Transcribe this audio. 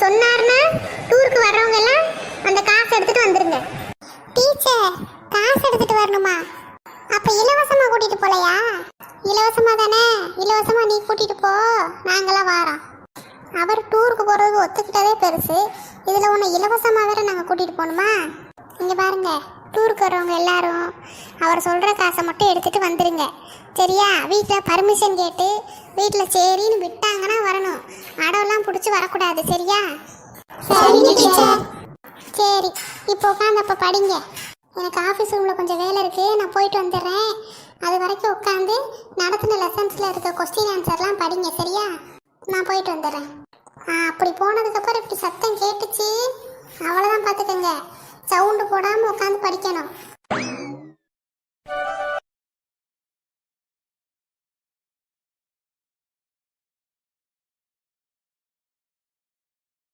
சொன்னார்னா டூருக்கு வர்றவங்க எல்லாம் அந்த காசு எடுத்துட்டு வந்துருங்க. டீச்சர், காசு எடுத்துட்டு வரணுமா? அப்ப இலவசமா கூட்டிட்டு போலையா? இலவசமா தானே, இலவசமா நீ கூட்டிட்டு போ, நாங்களாம் வாரோம். அவர் டூருக்கு போறதுக்கு ஒத்துக்கிட்டதே பெருசு, இதுல உன்னை இலவசமா வேற நாங்க கூட்டிட்டு போகணுமா? இங்க பாருங்க, டூருக்கு வரவங்க எல்லாரும் அவர் சொல்ற காசை மட்டும் எடுத்துட்டு வந்துருங்க, சரியா? வீட்டில் பர்மிஷன் கேட்டு வீட்டில் சரின்னு விட்டாங்கன்னா வரணும், அடவெல்லாம் பிடிச்சி வரக்கூடாது, சரியா? சரி, இப்போ உட்காந்து அப்போ படிங்க. எனக்கு ஆஃபீஸ் ரூமில் கொஞ்சம் வேலை இருக்குது, நான் போயிட்டு வந்துடுறேன். அது வரைக்கும் உட்காந்து நடத்தின லெசன்ஸில் இருக்க கொஸ்டின் ஆன்சர்லாம் படிங்க, சரியா? நான் போயிட்டு வந்துடுறேன். அப்படி போனதுக்கப்புறம் இப்படி சத்தம் கேட்டுச்சு, அவ்வளோதான், பார்த்துக்கங்க. சவுண்டு போடாமல் உட்காந்து படிக்கணும்.